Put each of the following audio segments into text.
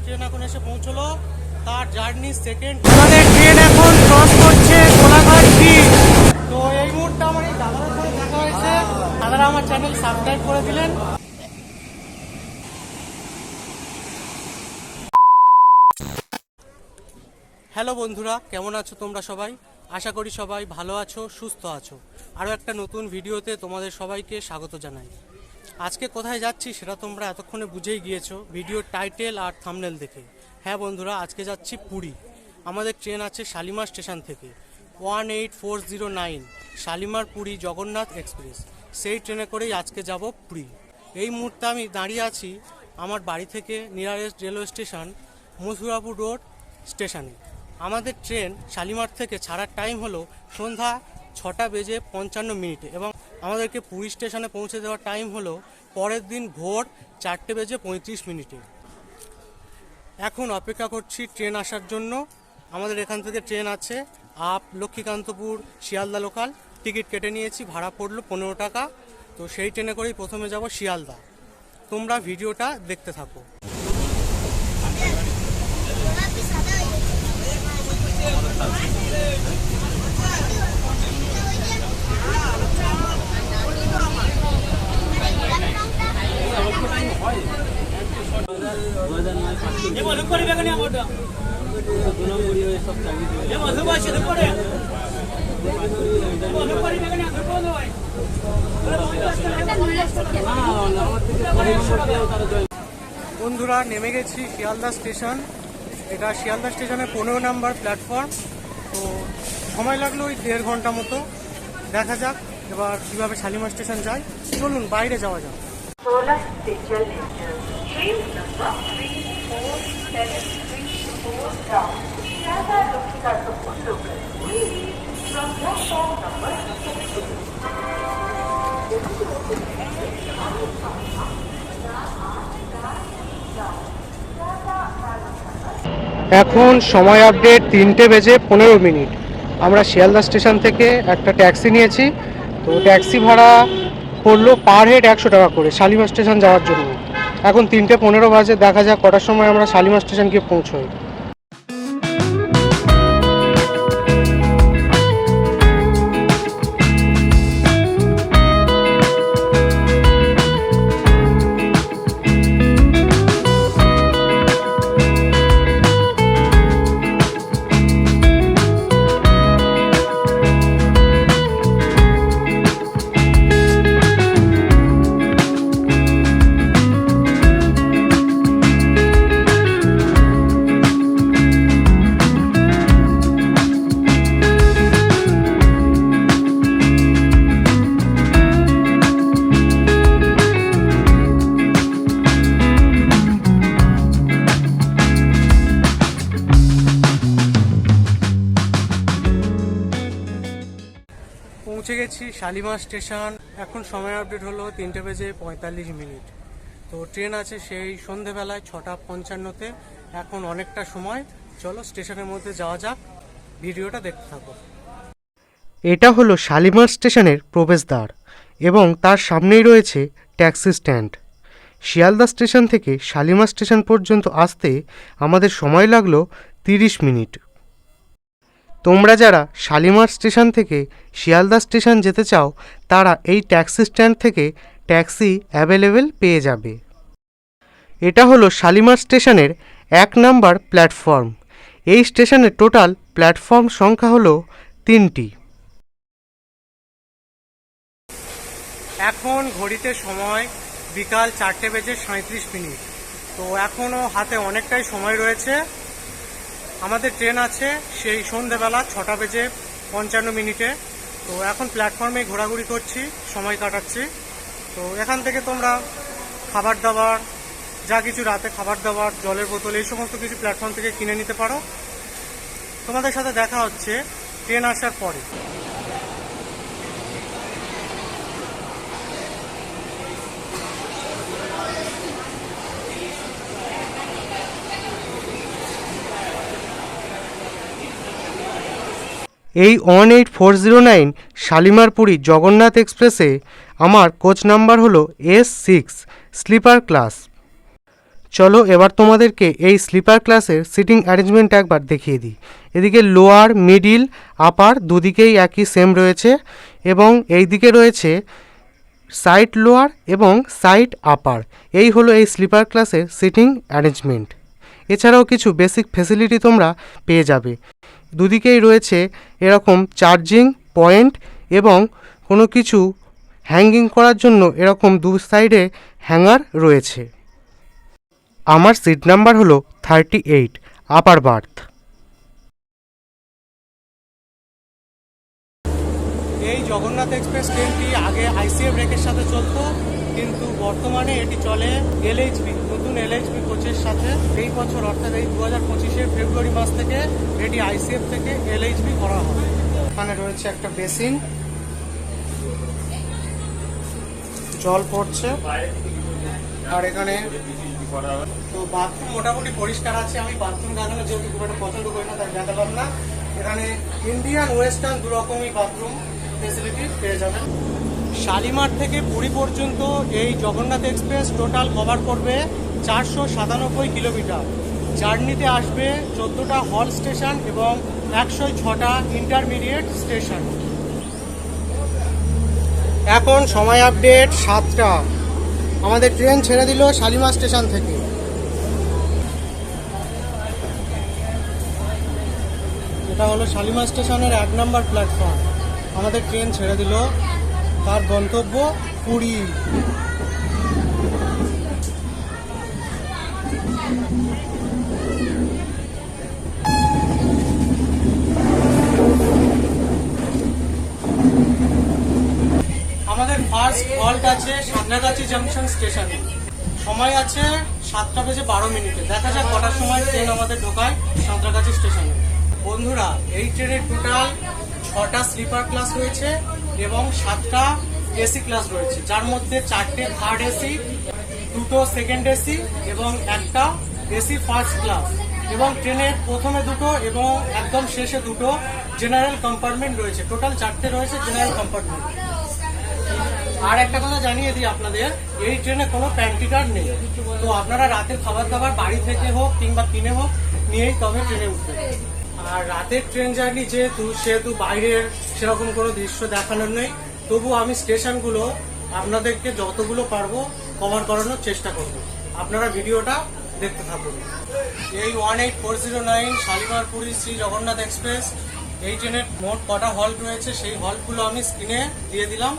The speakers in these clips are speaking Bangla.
ট্রেন এখন এসে পৌঁছলো, তার জার্নি সেকেন্ড। আমাদের ট্রেন এখন ক্রস করছে কোলাঘাট ব্রিজ। তো এই মুহূর্তে আমার এই দাদাদের সাথে দেখা হয়েছে, দাদারা আমার চ্যানেল সাবস্ক্রাইব করে দিলেন। হ্যালো বন্ধুরা, কেমন আছো তোমরা সবাই? আশা করি সবাই ভালো আছো, সুস্থ আছো। আরও একটা নতুন ভিডিওতে তোমাদের সবাইকে স্বাগত জানাই। আজকে কোথায় যাচ্ছি সেটা তোমরা এতক্ষণে বুঝেই গিয়েছো ভিডিওর টাইটেল আর থাম্বনেল দেখে। হ্যাঁ বন্ধুরা, আজকে যাচ্ছি পুরী। আমাদের ট্রেন আছে শালিমার স্টেশন থেকে 18409 শালিমার পুরী জগন্নাথ এক্সপ্রেস। সেই ট্রেনে করেই আজকে যাব পুরী। এই মুহূর্তে আমি দাঁড়িয়ে আছি আমার বাড়ি থেকে nearest railway station Mathurapur road স্টেশনে। আমাদের ট্রেন শালিমার থেকে ছাড়ার টাইম হলো সন্ধ্যা 6:55 এবং আমাদেরকে পুরী স্টেশনে পৌঁছে দেওয়ার টাইম হলো পরের দিন ভোর 4:35। এখন অপেক্ষা করছি ট্রেন আসার জন্য। আমাদের এখান থেকে ট্রেন আছে up Lakshmikantapur Sealdah local. Ticket কেটে নিয়েছি, ভাড়া পড়লো 15 টাকা। তো সেই ট্রেনে করেই প্রথমে যাব শিয়ালদা। তোমরা ভিডিওটা দেখতে থাকো। বন্ধুরা, নেমে গেছি শিয়ালদা স্টেশন। এটা শিয়ালদা স্টেশনের 15 নম্বর প্ল্যাটফর্ম। তো সময় লাগলো ওই 1.5 ঘন্টা মতো। দেখা যাক এবার কীভাবে শালিমার স্টেশন যায়। চলুন বাইরে যাওয়া যাক। এখন সময় আপডেট 3:15। আমরা শিয়ালদা স্টেশন থেকে একটা ট্যাক্সি নিয়েছি। তো ট্যাক্সি ভাড়া পড়লো পার হেড 100 টাকা করে শালিমার স্টেশন যাওয়ার জন্য। এখন 3:15 বাজে। দেখা যাক কটার সময় আমরা শালিমার স্টেশন গিয়ে পৌঁছোই। পৌঁছে গেছি শালিমার স্টেশন। এখন সময় আপডেট হলো 3:45। তো ট্রেন আছে সেই সন্ধেবেলায় 6:55-তে। এখন অনেকটা সময়, চলো স্টেশনের মধ্যে যাওয়া যাক। ভিডিওটা দেখতে থাকো। এটা হলো শালিমার স্টেশনের প্রবেশদ্বার এবং তার সামনেই রয়েছে ট্যাক্সি স্ট্যান্ড। শিয়ালদা স্টেশন থেকে শালিমার স্টেশন পর্যন্ত আসতে আমাদের সময় লাগলো 30 মিনিট। তোমরা যারা শালিমার স্টেশন থেকে শিয়ালদা স্টেশন যেতে চাও তারা এই ট্যাক্সি স্ট্যান্ড থেকে ট্যাক্সি অ্যাভেলেবেল পেয়ে যাবে। এটা হলো শালিমার স্টেশনের 1 নম্বর প্ল্যাটফর্ম। এই স্টেশনের টোটাল প্ল্যাটফর্ম সংখ্যা হলো 3টি। এখন ঘড়িতে সময় বিকাল 4:37। তো এখনও হাতে অনেকটাই সময় রয়েছে। আমাদের ট্রেন আছে সেই সন্ধেবেলা 6:55। তো এখন প্ল্যাটফর্মে ঘোরাঘুরি করছি, সময় কাটাচ্ছি। তো এখান থেকে তোমরা খাবার দাবার, যা কিছু রাতে খাবার দাবার, জলের বোতল, এই সমস্ত কিছু প্ল্যাটফর্ম থেকে কিনে নিতে পারো। তোমাদের সাথে দেখা হচ্ছে ট্রেন আসার পরে। এই 18409 শালিমার পুরী জগন্নাথ এক্সপ্রেসে আমার কোচ নাম্বার হলো S6 স্লিপার ক্লাস। চলো এবার তোমাদেরকে এই স্লিপার ক্লাসের সিটিং অ্যারেঞ্জমেন্ট একবার দেখিয়ে দিই। এদিকে লোয়ার, মিডিল, আপার দুদিকেই একই সেম রয়েছে এবং এই দিকে রয়েছে সাইড লোয়ার এবং সাইড আপার। এই হলো এই স্লিপার ক্লাসের সিটিং অ্যারেঞ্জমেন্ট। এছাড়াও কিছু বেসিক ফেসিলিটি তোমরা পেয়ে যাবে। দুদিকেই রয়েছে এরকম চার্জিং পয়েন্ট এবং কোনো কিছু হ্যাঙ্গিং করার জন্য এরকম দু সাইডে হ্যাঙ্গার রয়েছে। আমার সিট নাম্বার হলো 38, আপার বার্থ। এই জগন্নাথ এক্সপ্রেস ট্রেনটি আগে আইসিএফ রেকের সাথে চলতো, কিন্তু বর্তমানে এটি চলে এলএইচবি, নতুন এলএইচবি কোচের সাথে। এই বছর অর্থাৎ এই 2025-এর ফেব্রুয়ারি মাস থেকে এটি আইসিএফ থেকে এলএইচবি করা হবে। এখানে রয়েছে একটা বেসিন, জল পড়ছে, আর এখানে তো বাথরুম মোটামুটি পরিষ্কার আছে। আমি বাথরুম দেখানো যেহেতু খুব একটা পছন্দ করি না, তাই দেখালাম না। এখানে ইন্ডিয়ান ওয়েস্টার্ন দু রকমই বাথরুম ফেসিলিটি পেয়ে যাবেন। শালিমার থেকে পুরী পর্যন্ত এই জগন্নাথ এক্সপ্রেস টোটাল কভার করবে 497 কিলোমিটার। জার্নিতে আসবে 14টা হল স্টেশন এবং 106টা ইন্টারমিডিয়েট স্টেশন। এখন সময় আপডেট 7টা। আমাদের ট্রেন ছেড়ে দিল শালিমার স্টেশন থেকে। এটা হলো শালিমার স্টেশনের 1 নম্বর প্ল্যাটফর্ম। আমাদের ট্রেন ছেড়ে দিল, তার গন্তব্য পুরী। আমাদের ফার্স্ট হল্ট আছে সাঁতরাগাছি জাংশন স্টেশনে। সময় আছে 7:12। দেখা যাক কটার সময় ট্রেন আমাদের ঢোকায় সাঁতরাগাছি স্টেশনে। বন্ধুরা, এই ট্রেনের টোটাল 6টা স্লিপার ক্লাস রয়েছে এবং 7টা এসি ক্লাস রয়েছে, যার মধ্যে 4টে থার্ড এসি, 2টো সেকেন্ড এসি এবং একটা এসি ফার্স্ট ক্লাস। এবং ট্রেনের প্রথমে 2টো এবং একদম শেষে 2টো জেনারেল কম্পার্টমেন্ট রয়েছে। টোটাল 4টে রয়েছে জেনারেল কম্পার্টমেন্ট। আর একটা কথা জানিয়ে দিই আপনাদের, এই ট্রেনে কোনো প্যান্ট্রি কার নেই। তো আপনারা রাতের খাবার দাবার বাড়ি থেকে হোক কিংবা কিনে হোক নিয়েই তবে ট্রেনে উঠবেন। আর রাতের ট্রেন জার্নি সেহেতু বাইরের সেরকম কোনো দৃশ্য দেখানোর নেই, তবু আমি স্টেশনগুলো আপনাদেরকে যতগুলো পারবো কভার করানোর চেষ্টা করব। আপনারা ভিডিওটা দেখতে থাকুন। এই 18409 শালিমার পুরী শ্রী জগন্নাথ এক্সপ্রেস, এই ট্রেনের মোট কটা হল্ট রয়েছে সেই হল্টগুলো আমি স্ক্রিনে দিয়ে দিলাম।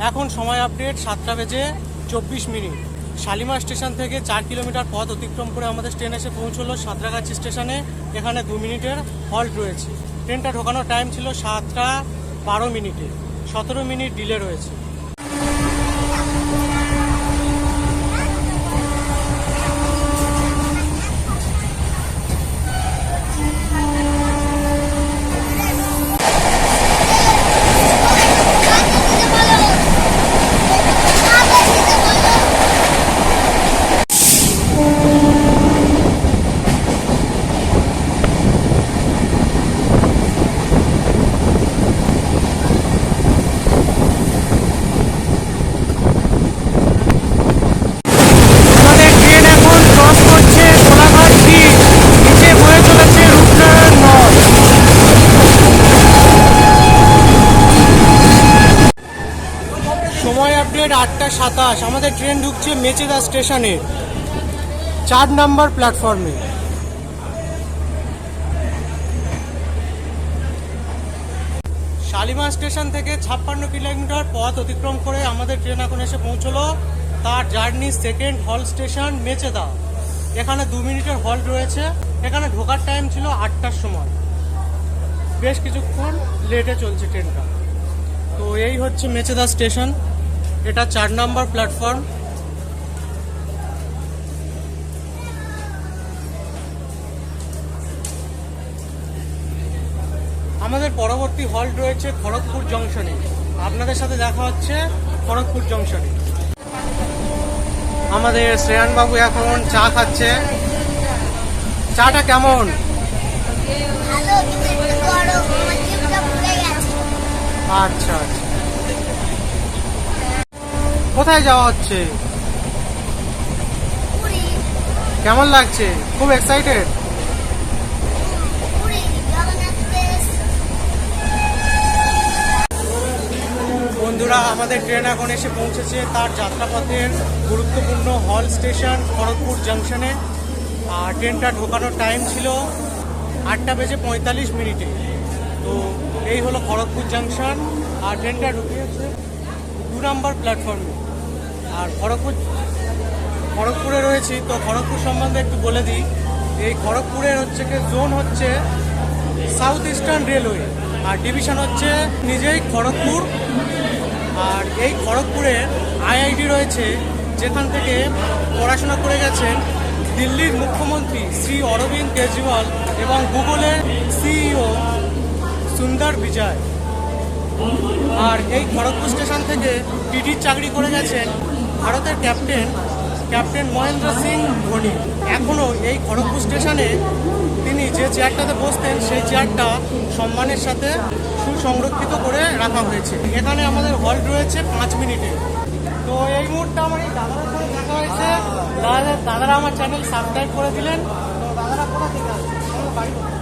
এখন সময় আপডেট 7:24। শালিমার স্টেশন থেকে 4 কিলোমিটার পথ অতিক্রম করে আমাদের ট্রেন এসে পৌঁছলো সাঁতরাগাছি স্টেশনে। এখানে 2 মিনিটের হল্ট রয়েছে। ট্রেনটা ঢোকানোর টাইম ছিল 7:12। 17 মিনিট ডিলে রয়েছে। সময় আপডেট 8:27। আমাদের ট্রেন ঢুকছে মেচেদা স্টেশনে 4 নম্বর প্ল্যাটফর্মে। শালিমার স্টেশন থেকে 56 কিলোমিটার পথ অতিক্রম করে আমাদের ট্রেন এখন এসে পৌঁছলো তার জার্নি সেকেন্ড হল স্টেশন মেচেদা। এখানে 2 মিনিটের হল্ট রয়েছে। এখানে ঢোকার টাইম ছিল 8টার সময়। বেশ কিছুক্ষণ লেটে চলছে ট্রেনটা। তো এই হচ্ছে মেচেদা স্টেশন, এটা 4 নম্বর প্ল্যাটফর্ম। আমাদের পরবর্তী হল্ট রয়েছে খড়গপুর জংশনে। আপনাদের সাথে দেখা হচ্ছে খড়গপুর জংশনে। আমাদের শ্রেয়ান বাবু এখন চা খাচ্ছে। চাটা কেমন? আচ্ছা আচ্ছা। কোথায় যাওয়া হচ্ছে? কেমন লাগছে? খুব এক্সাইটেড? বন্ধুরা, আমাদের ট্রেন এখন এসে পৌঁছেছে তার যাত্রাপথের গুরুত্বপূর্ণ হল স্টেশন খড়গপুর জাংশনে। আর ট্রেনটা ঢোকানোর টাইম ছিল 8:45। তো এই হলো খড়গপুর জাংশন। আর ট্রেনটা ঢুকিয়েছে 2 নম্বর প্ল্যাটফর্মে। আর খড়গপুরে রয়েছি, তো খড়গপুর সম্বন্ধে একটু বলে দিই। এই খড়গপুরের জোন হচ্ছে সাউথ ইস্টার্ন রেলওয়ে, আর ডিভিশন হচ্ছে নিজেই খড়গপুর। আর এই খড়গপুরে আইআইটি রয়েছে, যেখান থেকে পড়াশোনা করে গেছেন দিল্লির মুখ্যমন্ত্রী শ্রী অরবিন্দ কেজরিওয়াল এবং গুগলের সিইও সুন্দর পিচাই। আর এই খড়গপুর স্টেশন থেকে টিটির চাকরি করে গেছেন ভারতের ক্যাপ্টেন মহেন্দ্র সিং ধোনি। এখনও এই খড়গপুর স্টেশনে তিনি যে চেয়ারটাতে বসতেন সেই চেয়ারটা সম্মানের সাথে সুসংরক্ষিত করে রাখা হয়েছে। এখানে আমাদের হল্ট রয়েছে 5 মিনিটে। তো এই মুহূর্তে আমার এই দাদাদের সাথে দেখা হয়েছে। দাদারা আমার চ্যানেল সাবস্ক্রাইব করে দিলেন। তো দাদারা কোথা থেকে আসছে? বাড়ি কোথায়?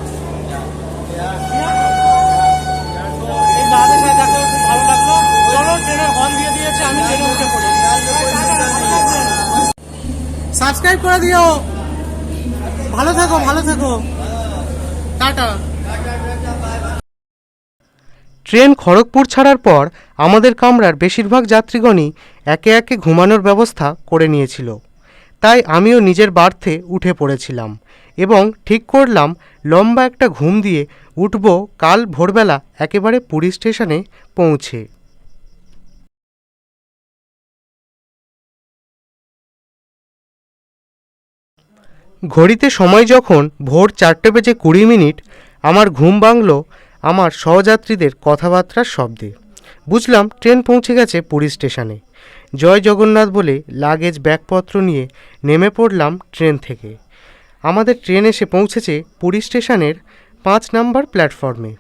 তো এই দাদাদের সাথে দেখা হয়ে খুব ভালো লাগলো। চলো, ট্রেনের হর্ন দিয়ে দিয়েছে, আমি ট্রেনে উঠে পড়ি। সাবস্ক্রাইব করে দিও। ভালো থেকো। টাটা। ট্রেন খড়গপুর ছাড়ার পর আমাদের কামরার বেশিরভাগ যাত্রীগণই একে একে ঘুমানোর ব্যবস্থা করে নিয়েছিল। তাই আমিও নিজের বার্থে উঠে পড়েছিলাম এবং ঠিক করলাম লম্বা একটা ঘুম দিয়ে উঠব কাল ভোরবেলা একেবারে পুরী স্টেশনে পৌঁছে। ঘড়িতে সময় যখন ভোর 4:20 আমার ঘুম ভাঙল আমার সহযাত্রীদের কথাবার্তার শব্দে। বুঝলাম ট্রেন পৌঁছে গেছে পুরী স্টেশনে। জয় জগন্নাথ বলে লাগেজ ব্যাগপত্র নিয়ে নেমে পড়লাম ট্রেন থেকে। আমাদের ট্রেন এসে পৌঁছেছে পুরী স্টেশনের 5 নম্বর প্ল্যাটফর্মে।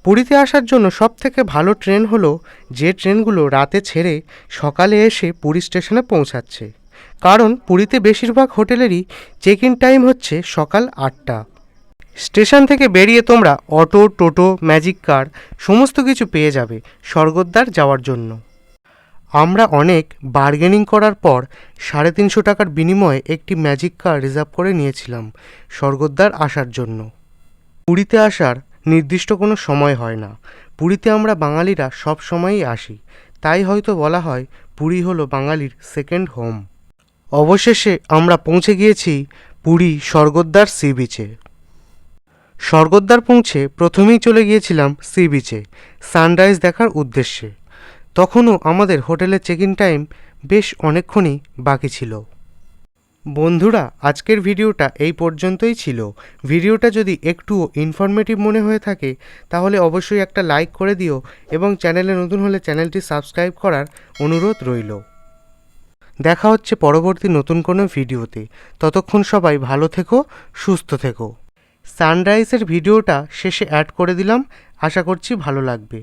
পুরীতে আসার জন্য সবথেকে ভালো ট্রেন হলো যে ট্রেনগুলো রাতে ছেড়ে সকালে এসে পুরী স্টেশনে পৌঁছাচ্ছে। কারণ পুরীতে বেশিরভাগ হোটেলেরই চেক ইন টাইম হচ্ছে সকাল 8টা। স্টেশন থেকে বেরিয়ে তোমরা অটো, টোটো, ম্যাজিক কার সমস্ত কিছু পেয়ে যাবে স্বর্গদ্বার যাওয়ার জন্য। আমরা অনেক বার্গেনিং করার পর 350 টাকার বিনিময়ে একটি ম্যাজিক কার রিজার্ভ করে নিয়েছিলাম স্বর্গদ্বার আসার জন্য। পুরীতে আসার নির্দিষ্ট কোনো সময় হয় না। পুরীতে আমরা বাঙালিরা সব সময়ই আসি, তাই হয়তো বলা হয় পুরী হলো বাঙালির সেকেন্ড হোম। অবশেষে আমরা পৌঁছে গিয়েছি পুরী স্বর্গদ্বার সি বিচে। স্বর্গদ্বার পৌঁছে প্রথমেই চলে গিয়েছিলাম সি বিচে সানরাইজ দেখার উদ্দেশ্যে। তখনও আমাদের হোটেলের চেক ইন টাইম বেশ অনেকক্ষণই বাকি ছিল। বন্ধুরা, আজকের ভিডিওটা এই পর্যন্তই ছিল। ভিডিওটা যদি একটুও ইনফরমেটিভ মনে হয়ে থাকে তাহলে অবশ্যই একটা লাইক করে দিও এবং চ্যানেলে নতুন হলে চ্যানেলটি সাবস্ক্রাইব করার অনুরোধ রইল। দেখা হচ্ছে পরবর্তী নতুন কোনো ভিডিওতে। ততক্ষণ সবাই ভালো থেকো, সুস্থ থেকো। সানরাইজের ভিডিওটা শেষে অ্যাড করে দিলাম, আশা করছি ভালো লাগবে।